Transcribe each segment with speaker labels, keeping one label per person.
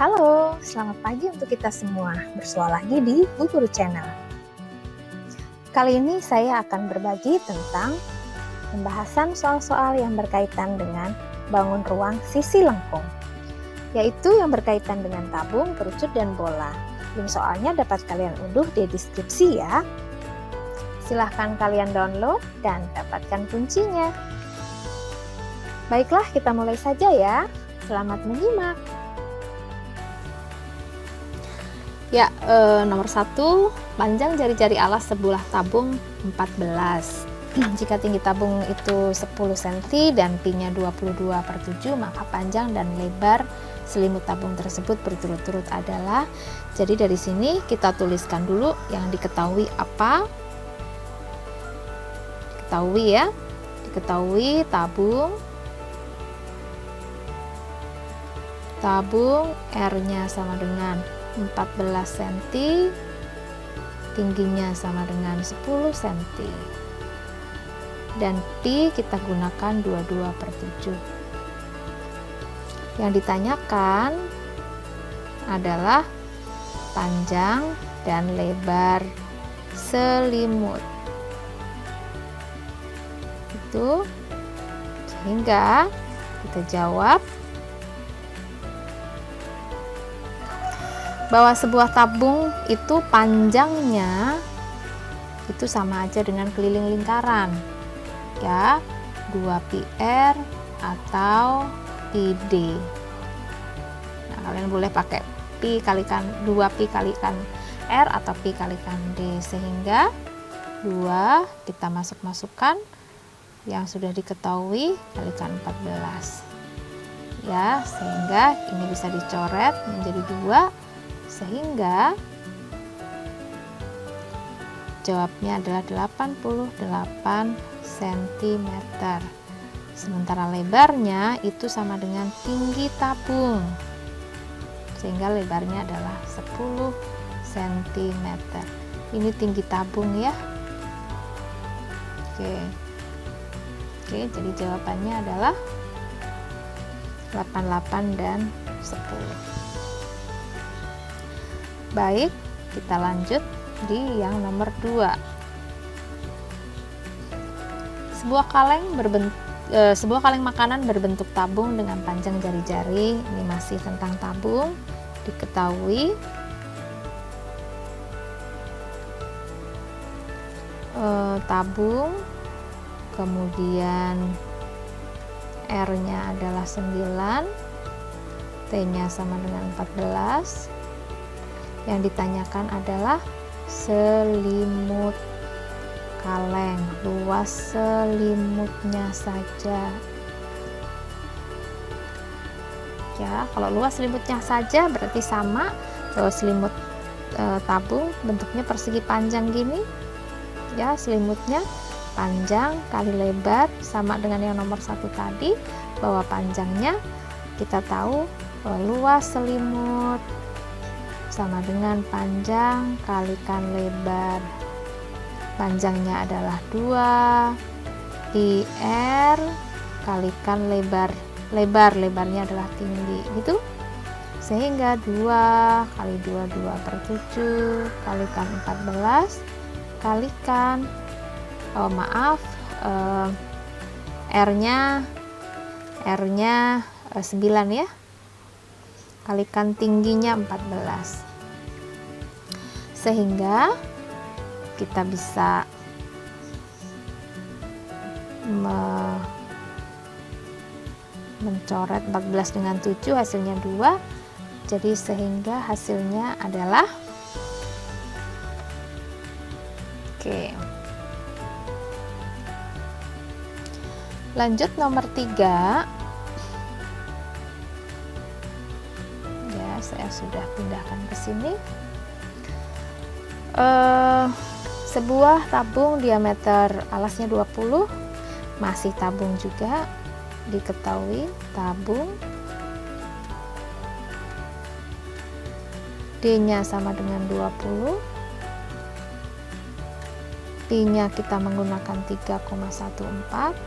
Speaker 1: Halo, selamat pagi untuk kita semua. Bersua lagi di Bu Guru Channel. Kali ini saya akan berbagi tentang pembahasan soal-soal yang berkaitan dengan bangun ruang sisi lengkung, yaitu yang berkaitan dengan tabung, kerucut, dan bola. Link soalnya dapat kalian unduh di deskripsi ya. Silahkan kalian download dan dapatkan kuncinya. Baiklah, kita mulai saja ya. Selamat menyimak. Ya, nomor 1, panjang jari-jari alas sebuah tabung 14. Jika tinggi tabung itu 10 cm dan pi-nya 22/7, maka panjang dan lebar selimut tabung tersebut berturut-turut adalah. Jadi dari sini kita tuliskan dulu yang diketahui apa. Diketahui ya. Diketahui tabung R-nya sama dengan 14 cm, tingginya sama dengan 10 cm, dan pi kita gunakan 22/7. Yang ditanyakan adalah panjang dan lebar selimut. Itu sehingga kita jawab bahwa sebuah tabung itu panjangnya itu sama aja dengan keliling lingkaran ya, 2πr atau πd. Nah, kalian boleh pakai pi kalikan 2pi kalikan r atau pi kalikan d, sehingga 2 kita masukkan yang sudah diketahui kalikan 14 ya, sehingga ini bisa dicoret menjadi 2, sehingga jawabnya adalah 88 cm. Sementara lebarnya itu sama dengan tinggi tabung, sehingga lebarnya adalah 10 cm. Ini tinggi tabung ya. Oke, jadi jawabannya adalah 88 dan 10. Baik, kita lanjut di yang nomor 2. Sebuah kaleng makanan berbentuk tabung dengan panjang jari-jari. Ini masih tentang tabung. Diketahui tabung, kemudian R-nya adalah 9, T-nya sama dengan 14. Yang ditanyakan adalah selimut kaleng, luas selimutnya saja. Ya, kalau luas selimutnya saja berarti sama. Selimut tabung bentuknya persegi panjang gini. Ya, selimutnya panjang kali lebar sama dengan yang nomor 1 tadi, bahwa panjangnya kita tahu luas selimut sama dengan panjang kalikan lebar. Panjangnya adalah 2 πr kalikan lebarnya adalah tinggi gitu, sehingga 2 kali 22/7 kalikan 14 kalikan R-nya 9 ya, kalikan tingginya 14, sehingga kita bisa mencoret 14 dengan 7 hasilnya 2, jadi sehingga hasilnya adalah lanjut nomor 3. Saya sudah pindahkan ke sini. Sebuah tabung diameter alasnya 20, masih tabung juga. Diketahui tabung D-nya sama dengan 20, pi-nya kita menggunakan 3,14,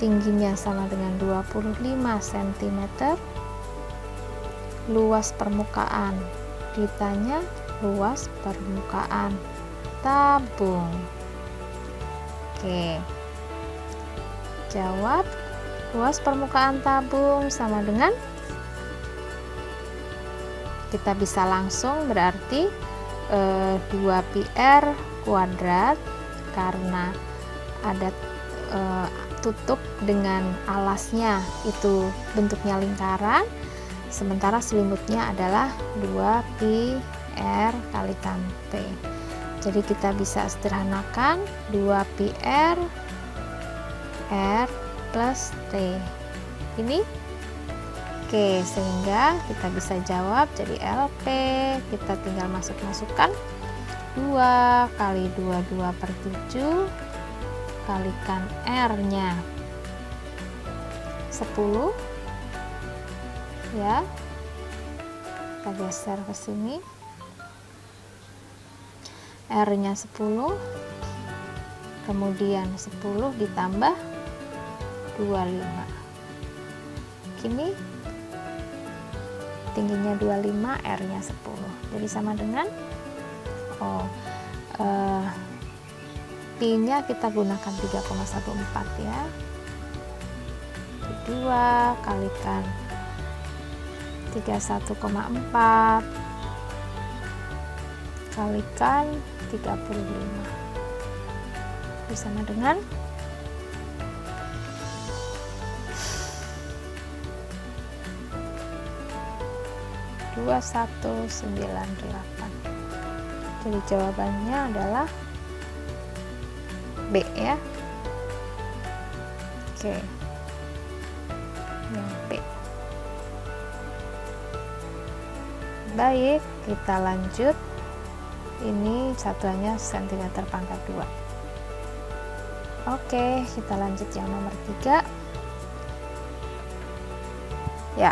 Speaker 1: tingginya sama dengan 25 cm, luas permukaan. Ditanya luas permukaan tabung. Oke. Jawab, luas permukaan tabung sama dengan, kita bisa langsung berarti 2πr kuadrat, karena ada tutup dengan alasnya itu bentuknya lingkaran, sementara selimutnya adalah 2πr kalikan T. Jadi kita bisa sederhanakan 2πr R plus T ini. Oke, sehingga kita bisa jawab jadi LP, kita tinggal masukkan 2 kali 2/7 kalikan R nya 10 ya, kita geser ke sini, R nya 10, kemudian 10 ditambah 25, kini tingginya 25, R nya 10, jadi sama dengan pi nya kita gunakan 3,14 ya, 2 kalikan 31,4 kalikan 35 sama dengan 2198. Jadi jawabannya adalah B ya. Oke, yang B. Baik, kita lanjut. Ini satuannya cm pangkat 2. Oke, kita lanjut yang nomor 3 ya.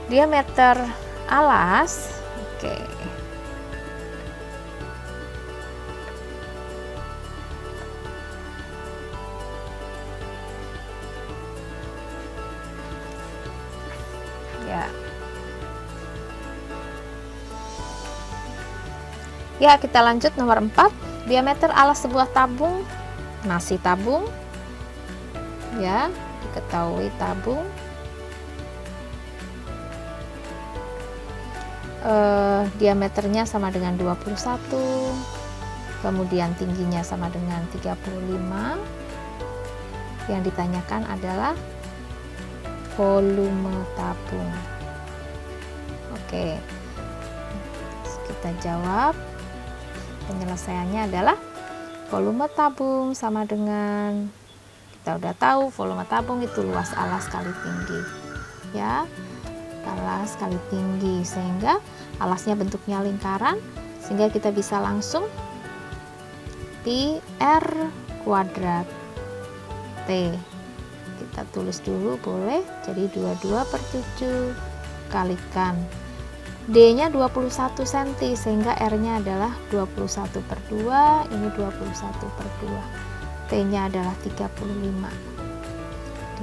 Speaker 1: Diameter alas, oke, ya, kita lanjut nomor 4. Diameter alas sebuah tabung, nasi tabung ya, diketahui tabung diameternya sama dengan 21, kemudian tingginya sama dengan 35. Yang ditanyakan adalah volume tabung. Oke, kita jawab. Penyelesaiannya adalah volume tabung sama dengan, kita udah tahu volume tabung itu luas alas kali tinggi ya, alas kali tinggi, sehingga alasnya bentuknya lingkaran, sehingga kita bisa langsung pi R kuadrat T. Kita tulis dulu boleh, jadi 22/7 kalikan D nya 21 cm, sehingga R nya adalah 21/2, ini 21/2, T nya adalah 35.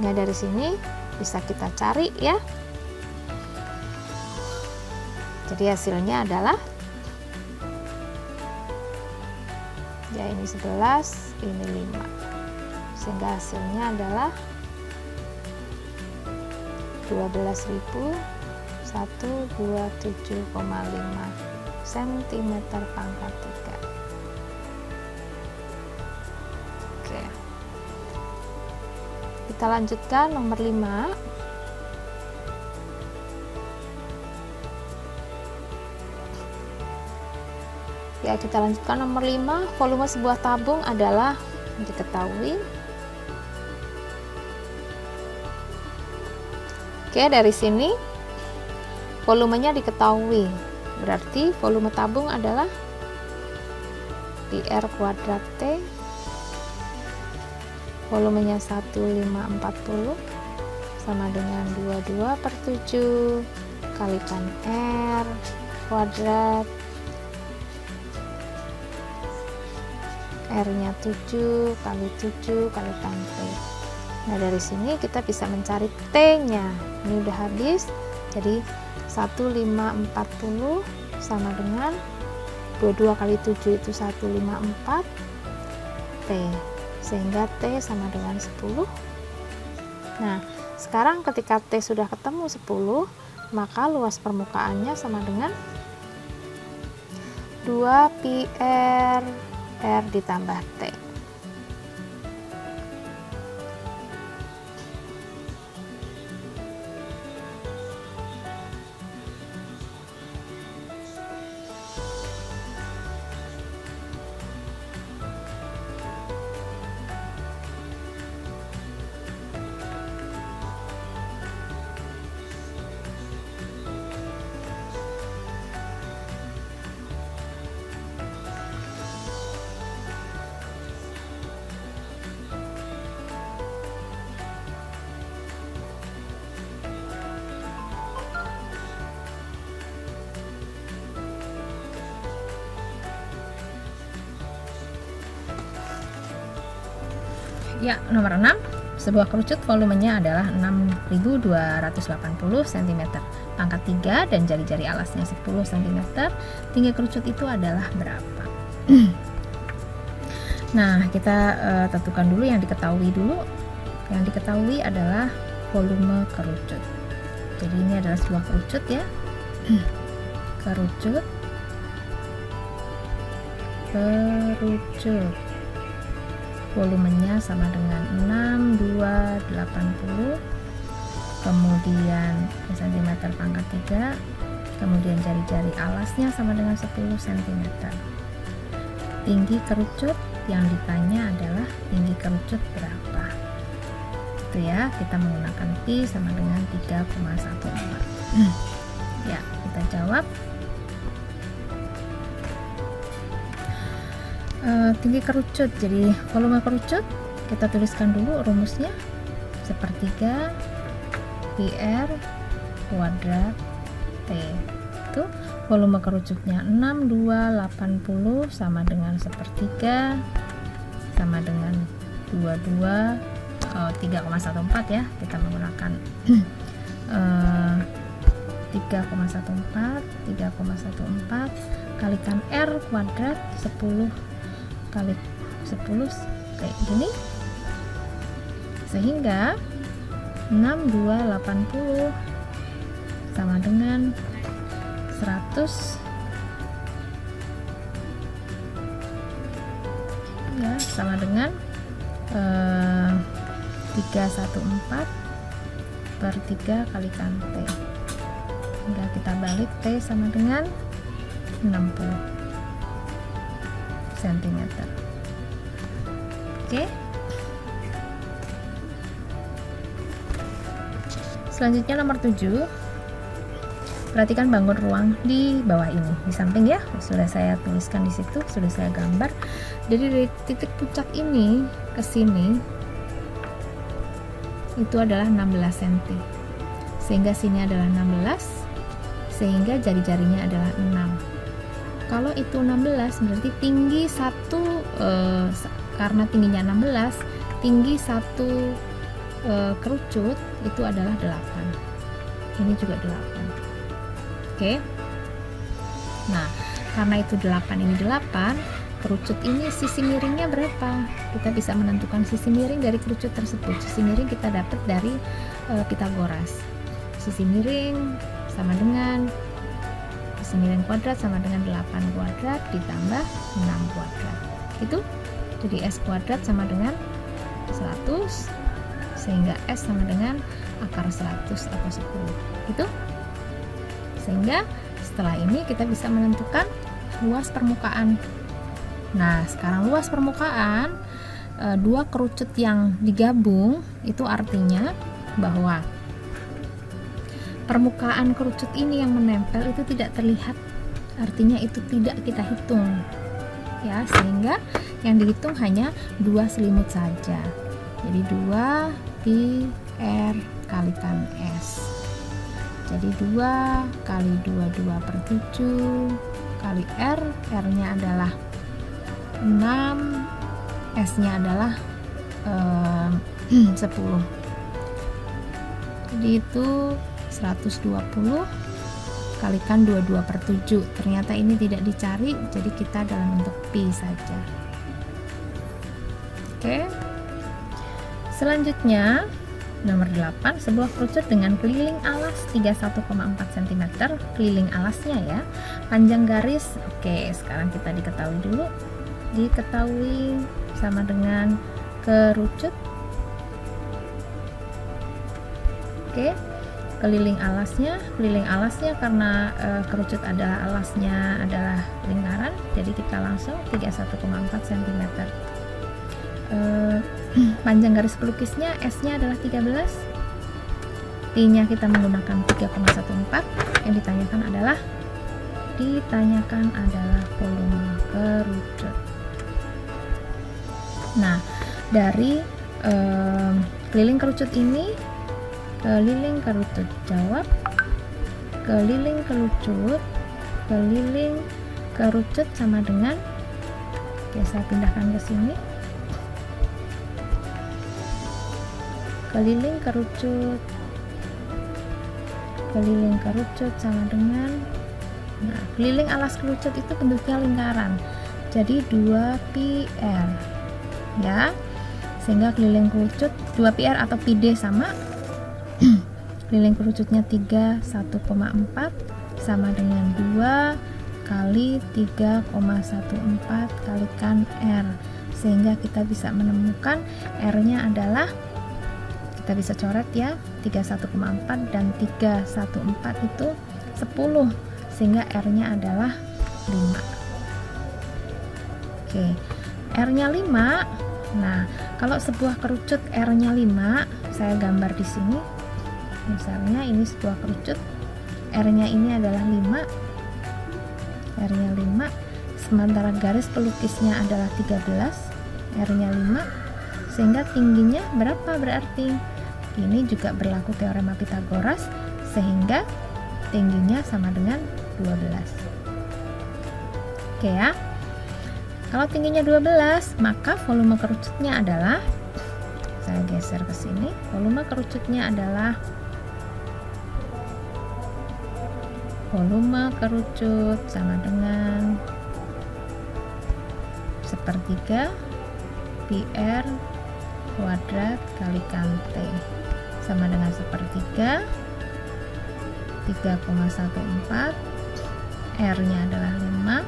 Speaker 1: Nah, dari sini bisa kita cari ya. Jadi hasilnya adalah, ya ini 11, ini 5, sehingga hasilnya adalah 12.127,5 cm pangkat 3. Oke, kita lanjutkan nomor 5. Ya, kita lanjutkan nomor 5. Volume sebuah tabung adalah diketahui. Oke, dari sini volumenya diketahui. Berarti volume tabung /R kuadrat T. Volumenya 1540 sama dengan 22/7 kalikan R kuadrat, R nya 7 kali 7 kalikan T. Nah, dari sini kita bisa mencari T nya. Ini udah habis, Jadi 1540 sama dengan 22 kali 7 itu 154 T, sehingga T sama dengan 10. Nah, sekarang ketika T sudah ketemu 10, maka luas permukaannya sama dengan 2 pi R ditambah T. Ya, nomor 6. Sebuah kerucut volumenya adalah 6.280 cm, pangkat 3 dan jari-jari alasnya 10 cm. Tinggi kerucut itu adalah berapa? Nah, kita tentukan dulu yang diketahui dulu. Yang diketahui adalah volume kerucut. Jadi ini adalah sebuah kerucut ya. Kerucut. Volumenya sama dengan 6.280, kemudian cm pangkat 3, kemudian jari-jari alasnya sama dengan 10 cm. Tinggi kerucut yang ditanya adalah tinggi kerucut berapa. Itu ya, kita menggunakan pi sama dengan 3,14. Ya, kita jawab. Tinggi kerucut, jadi volume kerucut kita tuliskan dulu rumusnya, sepertiga pi r kuadrat T. Itu volume kerucutnya 6.280 sama dengan sepertiga sama dengan 3,14 ya, kita menggunakan 3,14 kalikan R kuadrat 10 kali 10 kayak gini, sehingga 6.280 sama dengan 100 ya, sama dengan 314 per 3 kalikan T. Hingga kita balik T sama dengan 60 cm. Oke. Selanjutnya nomor 7. Perhatikan bangun ruang di bawah ini, di samping ya. Sudah saya tuliskan di situ, sudah saya gambar. Jadi dari titik puncak ini ke sini itu adalah 16 cm. Sehingga sini adalah 16, sehingga jari-jarinya adalah 6. Kalau itu 16 berarti tinggi karena tingginya 16, tinggi satu kerucut itu adalah 8. Ini juga 8. Oke. Nah, karena itu 8 ini 8, kerucut ini sisi miringnya berapa? Kita bisa menentukan sisi miring dari kerucut tersebut. Sisi miring kita dapat dari Pitagoras. Sisi miring sama dengan sisi miring kuadrat sama dengan 8 kuadrat ditambah 6 kuadrat. Itu jadi S kuadrat sama dengan 100, sehingga S sama dengan akar 100 atau 10. Itu. Sehingga setelah ini kita bisa menentukan luas permukaan. Nah, sekarang luas permukaan dua kerucut yang digabung itu artinya bahwa permukaan kerucut ini yang menempel itu tidak terlihat, artinya itu tidak kita hitung ya, sehingga yang dihitung hanya 2 selimut saja. Jadi 2 pi R kalikan S, jadi 2 kali 22 per 7 kali R nya adalah 6, S nya adalah 10. Jadi itu 120 kalikan 22/7. Ternyata ini tidak dicari, jadi kita dalam bentuk pi saja. Oke. Selanjutnya nomor 8, sebuah kerucut dengan keliling alas 31,4 cm, keliling alasnya ya. Panjang garis, oke, sekarang kita diketahui dulu. Diketahui sama dengan kerucut. Oke. Keliling alasnya karena kerucut adalah alasnya adalah lingkaran, jadi kita langsung 31,4 cm. Panjang garis pelukisnya S-nya adalah 13, T-nya kita menggunakan 3,14. Yang ditanyakan adalah volume kerucut. Nah, dari keliling kerucut ini, keliling kerucut, jawab keliling kerucut sama dengan, oke, saya pindahkan ke sini. Keliling kerucut sama dengan, nah, keliling alas kerucut itu bentuknya lingkaran, jadi 2πr ya, sehingga keliling kerucut 2πr atau πd sama keliling kerucutnya 31,4 sama dengan 2 kali 3,14 kalikan R, sehingga kita bisa menemukan R-nya adalah, kita bisa coret ya, 31,4 dan 314 itu 10, sehingga R-nya adalah 5. Oke, R-nya 5. Nah, kalau sebuah kerucut R-nya 5, saya gambar di sini. Misalnya ini sebuah kerucut, R-nya ini adalah 5, R-nya 5, sementara garis pelukisnya adalah 13, R-nya 5, sehingga tingginya berapa berarti? Ini juga berlaku teorema Pitagoras, sehingga tingginya sama dengan 12. Oke ya. Kalau tingginya 12, maka volume kerucutnya adalah, saya geser ke sini, volume kerucutnya adalah, volume kerucut sama dengan sepertiga πr kuadrat kalikan T, sama dengan sepertiga 3,14, R-nya adalah 5,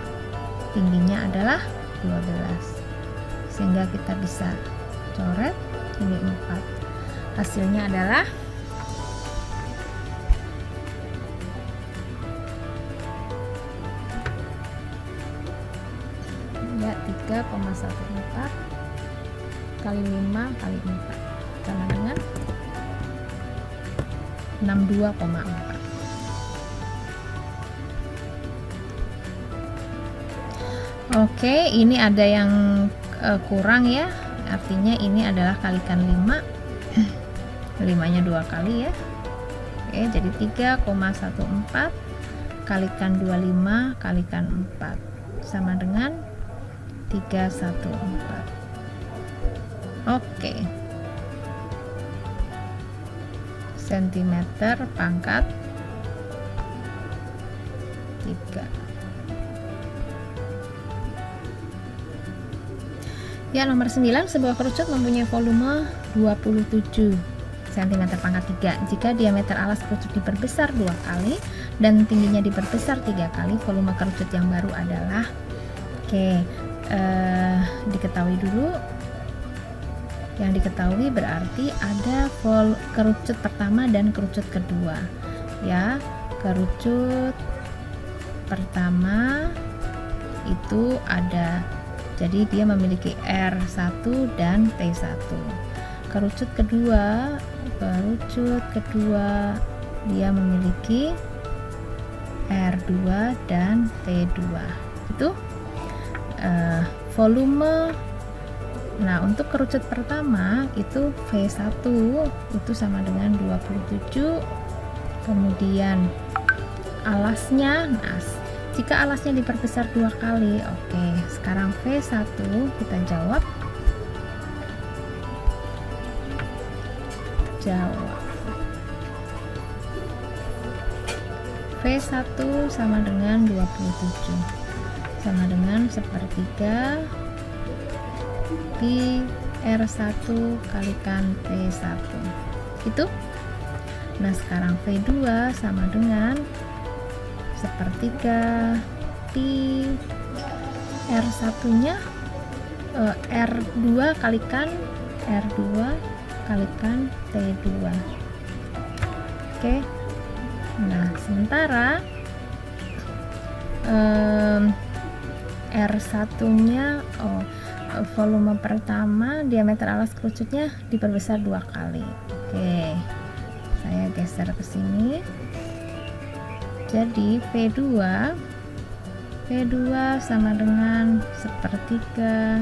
Speaker 1: tingginya adalah 12, sehingga kita bisa coret ini 4. Hasilnya adalah ya 3,14 kali 5 kali 4 sama dengan 62,4. Oke, ini ada yang kurang ya, artinya ini adalah kalikan 5, 5-nya 2 kali ya. Oke, jadi 3,14 kalikan 25 kalikan 4 sama dengan 314. Oke, sentimeter pangkat 3. Ya, nomor 9, sebuah kerucut mempunyai volume 27 cm pangkat 3. Jika diameter alas kerucut diperbesar 2 kali dan tingginya diperbesar 3 kali, volume kerucut yang baru adalah, oke, diketahui dulu. Yang diketahui berarti ada kerucut pertama dan kerucut kedua ya. Kerucut pertama itu ada, jadi dia memiliki R1 dan T1. Kerucut kedua dia memiliki R2 dan T2. Itu volume. Nah, untuk kerucut pertama itu V1 itu sama dengan 27. Kemudian alasnya, nah, jika alasnya diperbesar 2 kali, oke, sekarang V1 kita jawab.
Speaker 2: V1 sama dengan 27, sama dengan sepertiga pi R1 kalikan P1 itu. Nah sekarang V2 sama dengan sepertiga pi R1 nya R2 kalikan T2. Oke. Nah sementara R1 nya volume pertama diameter alas kerucutnya diperbesar 2 kali. Oke, saya geser ke sini. Jadi V2 sama dengan sepertiga,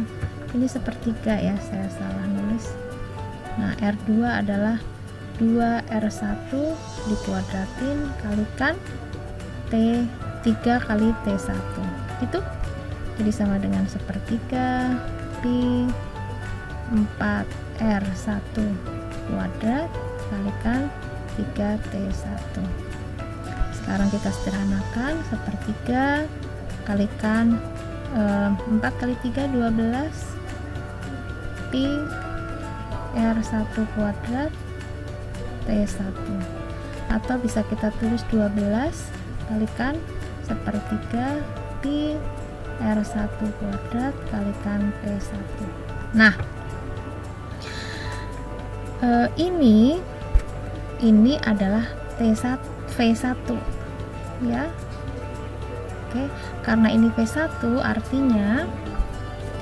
Speaker 2: ini sepertiga ya, saya salah nulis. Nah R2 adalah 2R1 dikuadratin kalikan T3 kali T1 gitu. Jadi sama dengan sepertiga pi 4R1 kuadrat kalikan 3T1. Sekarang kita sederhanakan, sepertiga kalikan 4 kali 3 12 pi R1 kuadrat T1, atau bisa kita tulis 12 kalikan sepertiga pi R1 kuadrat kalikan T1. Nah ini adalah V1 ya. Oke, karena ini V1 artinya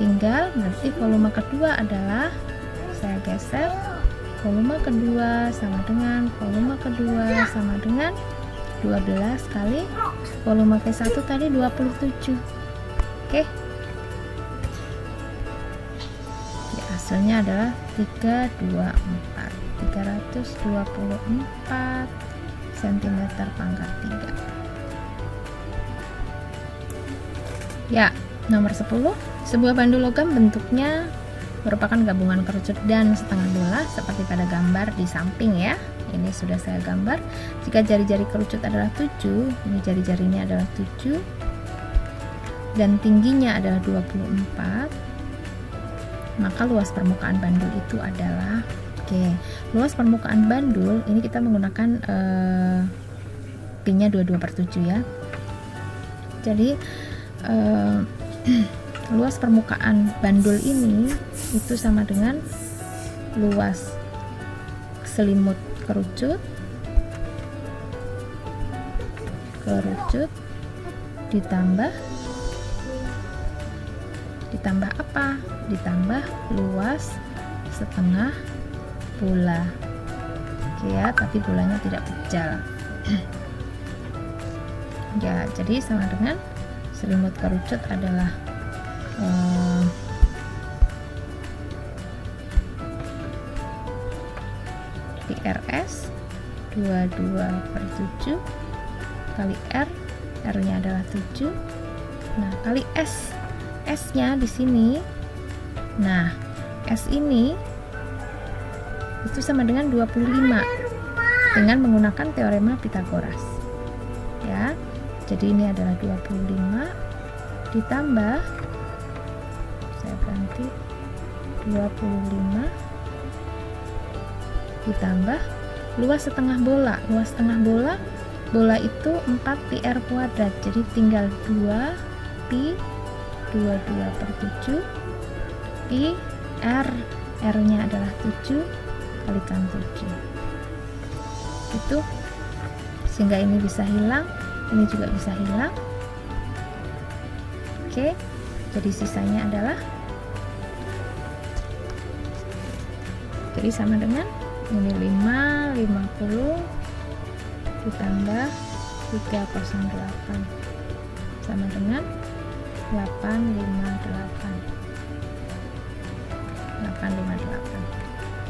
Speaker 2: tinggal berarti volume kedua adalah, saya geser, volume kedua sama dengan 12 kali volume V1 tadi 27. Oke. Jadi hasilnya adalah 324 cm pangkat 3. Ya, nomor 10, sebuah bandul logam bentuknya merupakan gabungan kerucut dan setengah bola seperti pada gambar di samping ya. Ini sudah saya gambar. Jika jari-jari kerucut adalah 7, ini jari-jarinya adalah 7 dan tingginya adalah 24, maka luas permukaan bandul itu adalah, luas permukaan bandul ini kita menggunakan pi-nya 22/7 ya. Jadi luas permukaan bandul ini itu sama dengan luas selimut kerucut ditambah apa? Ditambah luas setengah bola. Oke ya, tapi bolanya tidak pejal. Ya, jadi sama dengan selimut kerucut adalah PRS 22/7 kali R nya adalah 7. Nah, kali S nya di sini. Nah, S ini itu sama dengan 25 dengan menggunakan teorema Pythagoras. Ya. Jadi ini adalah 25 ditambah, saya ganti 25 ditambah luas setengah bola. Luas setengah bola itu 4 pi R kuadrat. Jadi tinggal 2 pi 22/7 pi R nya adalah 7 kalikan 7 itu, sehingga ini bisa hilang, ini juga bisa hilang. Oke, jadi sisanya adalah, jadi sama dengan ini 50 ditambah 308 sama dengan 858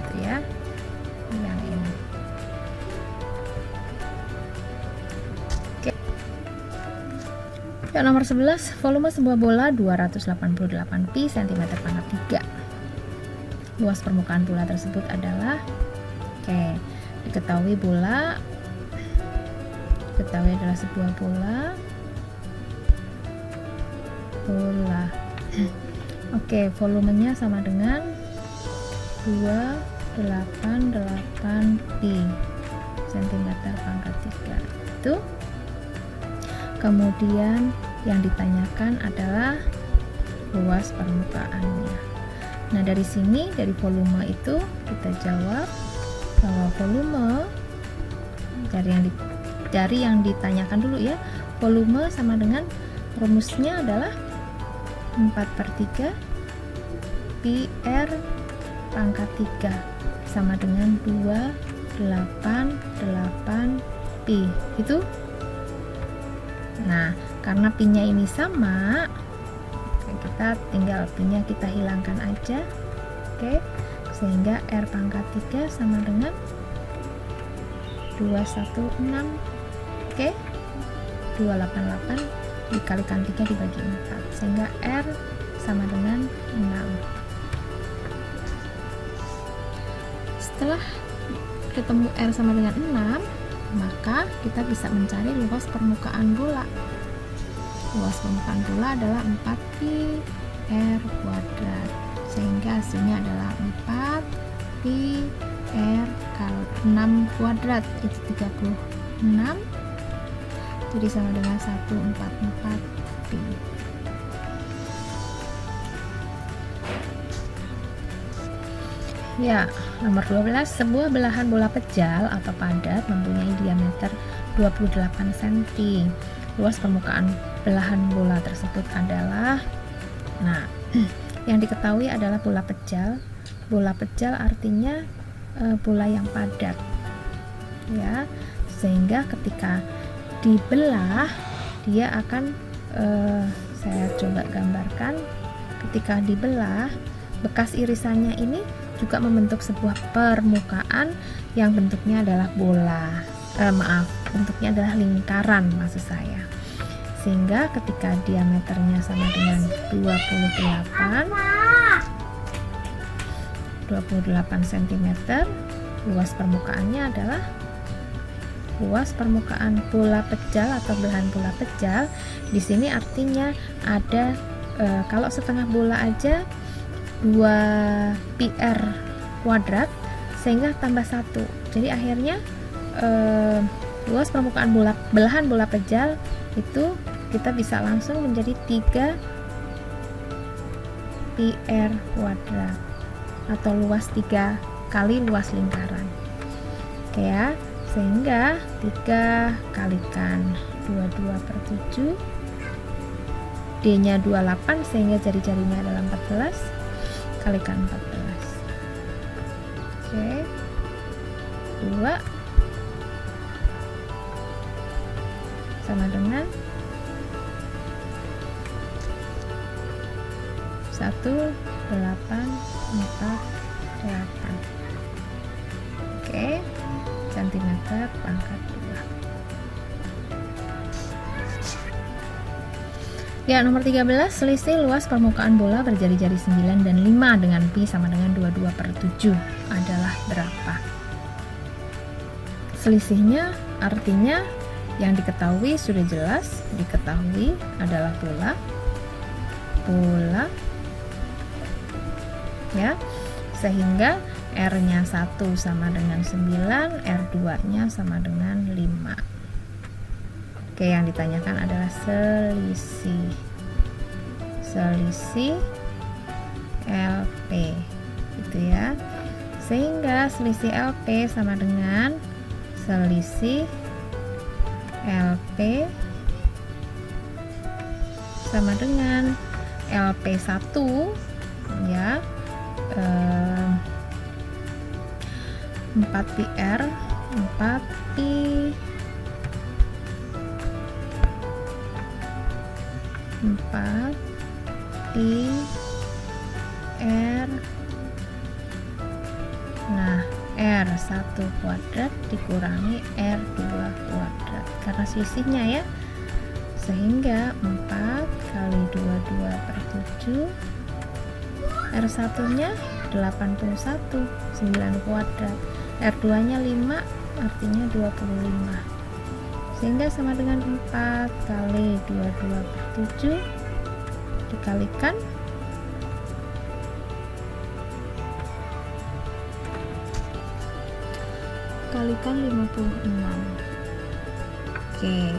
Speaker 2: itu ya, yang ini. Oke. Ya, nomor 11, volume sebuah bola 288 pi cm pangkat 3. Luas permukaan bola tersebut adalah, diketahui bola diketahui adalah sebuah bola. Oke, volumenya sama dengan 288 pi cm pangkat 3 itu. Kemudian yang ditanyakan adalah luas permukaannya. Nah, dari sini, dari volume itu kita jawab bahwa volume dari yang ditanyakan dulu ya, volume sama dengan rumusnya adalah 4/3 pi r pangkat 3 sama dengan 288 pi gitu. Nah, karena pi-nya ini sama, kita tinggal pi-nya kita hilangkan aja. Oke, sehingga r pangkat 3 sama dengan 216. Oke, 288 dikalikan 3 dibagi 4, sehingga r sama dengan 6. Setelah ketemu r sama dengan 6, maka kita bisa mencari luas permukaan bola. Luas permukaan bola adalah 4 pi r kuadrat, sehingga hasilnya adalah 4 pi r kali 6 kuadrat itu 36, jadi sama dengan 144 pi. Ya, nomor 12, sebuah belahan bola pejal atau padat mempunyai diameter 28 cm. Luas permukaan belahan bola tersebut adalah, nah, yang diketahui adalah bola pejal. Bola pejal artinya bola yang padat, ya, sehingga ketika dibelah dia akan, saya coba gambarkan, ketika dibelah bekas irisannya ini juga membentuk sebuah permukaan yang bentuknya adalah bola, bentuknya adalah lingkaran maksud saya. Sehingga ketika diameternya sama dengan 28 cm, luas permukaannya adalah luas permukaan bola pejal atau belahan bola pejal. Di sini artinya ada, kalau setengah bola aja 2 pi r kuadrat, sehingga tambah 1. Jadi akhirnya luas permukaan belahan bola pejal itu kita bisa langsung menjadi 3 pi r kuadrat, atau luas 3 kali luas lingkaran. Oke ya, sehingga 3 kalikan 22/7, D-nya 28, sehingga jari-jarinya adalah 14, kalikan 14. Oke, 2 sama dengan 1848. Oke, centimeter pangkat 2. Ya, nomor 13, selisih luas permukaan bola berjari-jari 9 dan 5 dengan pi sama dengan 22/7 adalah berapa? Selisihnya artinya yang diketahui sudah jelas, diketahui adalah bola ya, sehingga R-nya 1 sama dengan 9, R2-nya sama dengan 5. Oke, yang ditanyakan adalah selisih LP gitu ya. Sehingga selisih LP sama dengan selisih LP sama dengan LP1 ya, 4 pi R 4 pi 4 pi R. Nah, R1 kuadrat dikurangi R2 kuadrat karena selisihnya ya, sehingga 4 kali 22/7, R1 nya 81, 9 kuadrat, R2 nya 5, artinya 25, sehingga sama dengan 4 kali 22/7 dikalikan kalikan 56. Oke,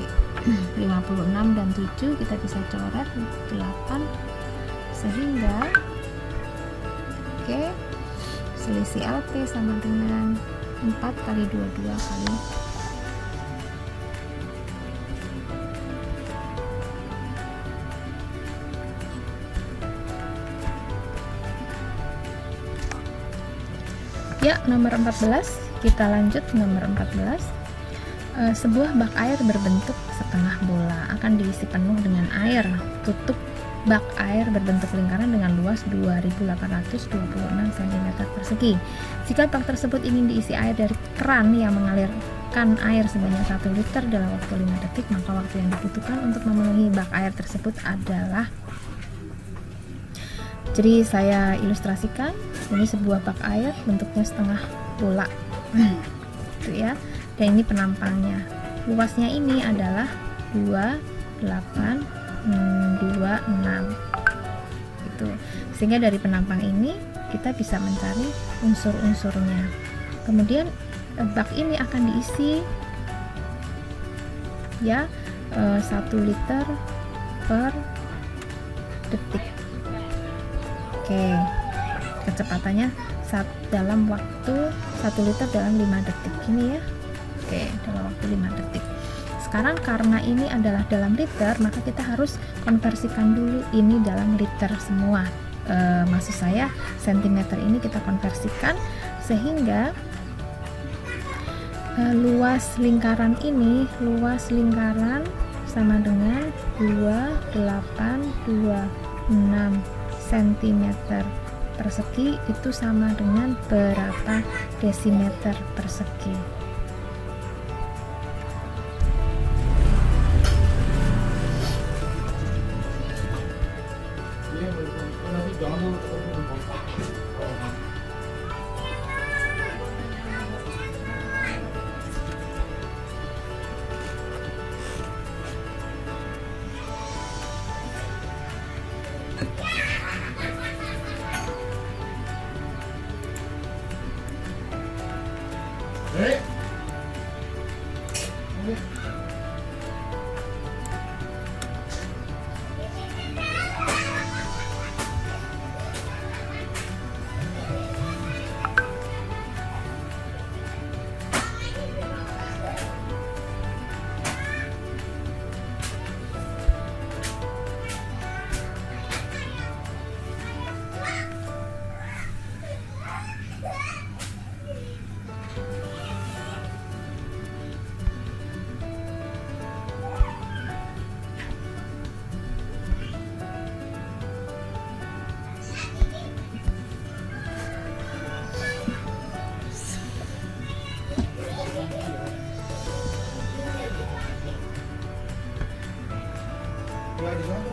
Speaker 2: 56 dan 7 kita bisa coret 8, sehingga selisih LP sama dengan 4 kali 22 kali 4. Ya, nomor 14, kita lanjut nomor 14. Sebuah bak air berbentuk setengah bola akan diisi penuh dengan air. Tutup bak air berbentuk lingkaran dengan luas 2826 cm persegi. Jika bak tersebut ingin diisi air dari keran yang mengalirkan air sebanyak 1 liter dalam waktu 5 detik, maka waktu yang dibutuhkan untuk memenuhi bak air tersebut adalah, jadi saya ilustrasikan, ini sebuah bak air bentuknya setengah bola gitu ya, dan ini penampangnya, luasnya ini adalah 2826 gitu. Sehingga dari penampang ini kita bisa mencari unsur-unsurnya. Kemudian bak ini akan diisi ya 1 liter per detik. Oke, kecepatannya dalam waktu 1 liter dalam 5 detik ini ya. Oke, dalam waktu 5 detik. Sekarang karena ini adalah dalam liter, maka kita harus konversikan dulu ini dalam liter semua. Maksud saya sentimeter ini kita konversikan, sehingga luas lingkaran ini, luas lingkaran sama dengan 2826 cm persegi, itu sama dengan berapa desimeter persegi.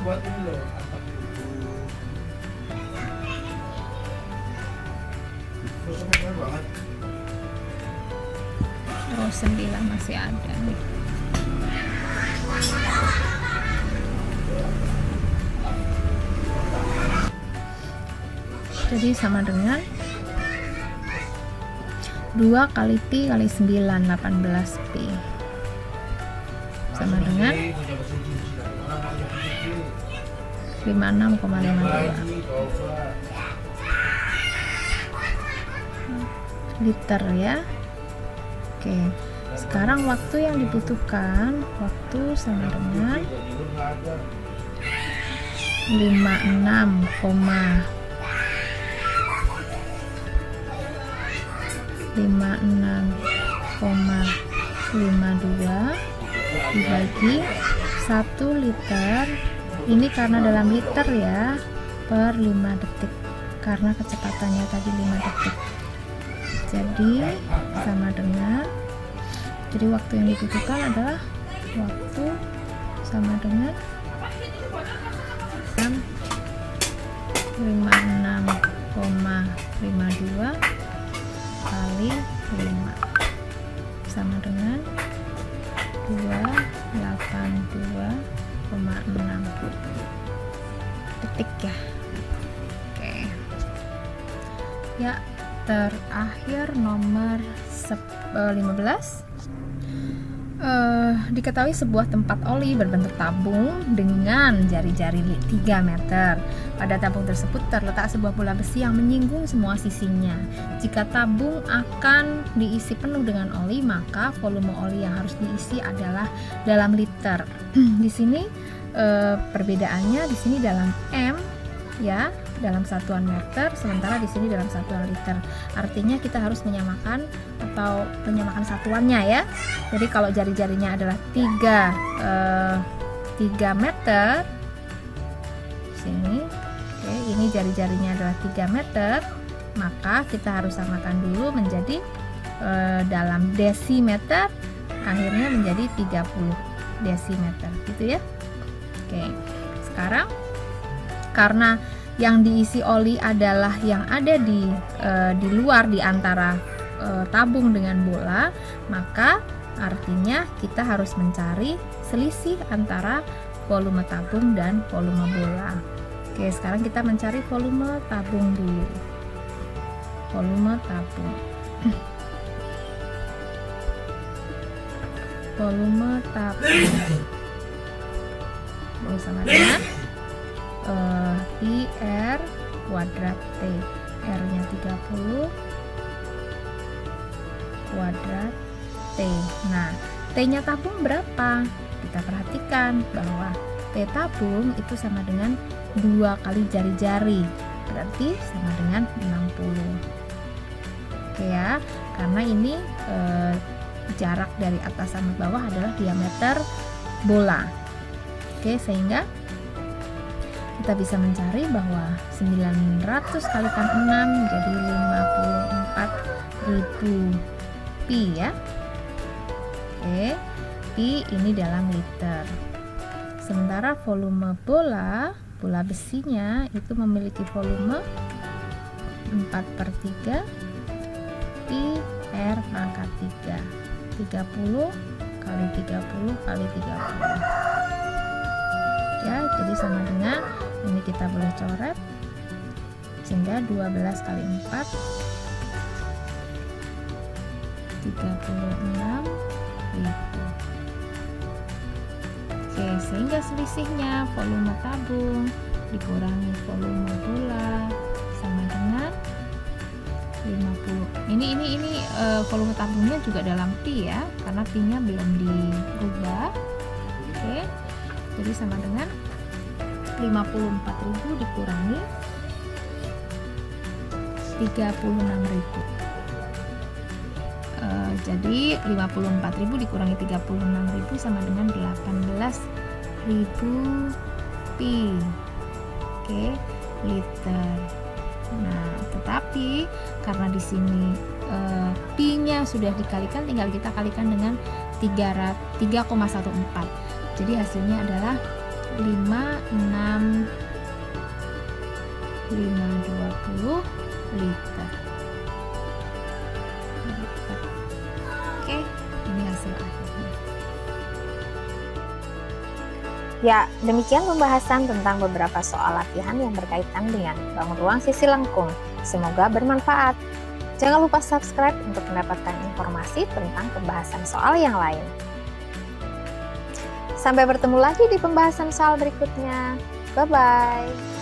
Speaker 3: Buat ini loh, banget.
Speaker 2: Oh, 9 masih ada nih. Jadi sama dengan 2 kali pi kali 9, 18 pi, sama dengan 56,52 liter ya. Oke, sekarang waktu yang dibutuhkan, waktu sama dengan 56,52 dibagi 1 liter. Ini karena dalam liter ya, per 5 detik, karena kecepatannya tadi 5 detik. Jadi sama dengan, jadi waktu yang dibutuhkan adalah waktu sama dengan 56,52 kali 5 sama dengan 2 matematik ya. Oke. Ya, terakhir nomor 15. Diketahui sebuah tempat oli berbentuk tabung dengan jari-jari 3 meter. Pada tabung tersebut terletak sebuah bola besi yang menyinggung semua sisinya. Jika tabung akan diisi penuh dengan oli, maka volume oli yang harus diisi adalah dalam liter. Di sini perbedaannya di sini dalam M ya, dalam satuan meter, sementara di sini dalam satuan liter. Artinya kita harus menyamakan atau menyamakan satuannya ya. Jadi kalau jari-jarinya adalah 3 meter sini, oke, ini jari-jarinya adalah 3 meter, maka kita harus samakan dulu menjadi dalam desimeter, akhirnya menjadi 30 desimeter gitu ya. Oke, sekarang karena yang diisi oli adalah yang ada di luar di antara tabung dengan bola, maka artinya kita harus mencari selisih antara volume tabung dan volume bola. Oke, sekarang kita mencari volume tabung dulu. Volume tabung. Volume tabung sama dengan pi R kuadrat T. R-nya 30 kuadrat T. Nah, T-nya tabung berapa? Kita perhatikan bahwa T tabung itu sama dengan 2 kali jari-jari, berarti sama dengan 60. Oke ya, karena ini jarak dari atas sama bawah adalah diameter bola. Oke, sehingga kita bisa mencari bahwa 900 kalikan 6 menjadi 54.000 pi ya. Oke, pi ini dalam liter. Sementara volume bola besinya itu memiliki volume 4/3 pi R pangkat 3. 30 kali 30 kali 30. Ya, jadi sama dengan ini kita boleh coret sehingga 12 kali 4 36.000. Oke, sehingga selisihnya volume tabung dikurangi volume bola sama dengan 50. Ini volume tabungnya juga dalam pi ya, karena pi-nya belum dirubah. Oke. Jadi sama dengan 54.000 dikurangi 36.000. Jadi 54.000 dikurangi 36.000 sama dengan 18.000 pi. Oke, liter. Nah, tetapi karena di sini pi-nya sudah dikalikan, tinggal kita kalikan dengan 3,14. Jadi hasilnya adalah 520 liter. Oke, ini hasil akhirnya.
Speaker 1: Ya, demikian pembahasan tentang beberapa soal latihan yang berkaitan dengan bangun ruang sisi lengkung. Semoga bermanfaat. Jangan lupa subscribe untuk mendapatkan informasi tentang pembahasan soal yang lain. Sampai bertemu lagi di pembahasan soal berikutnya. Bye-bye.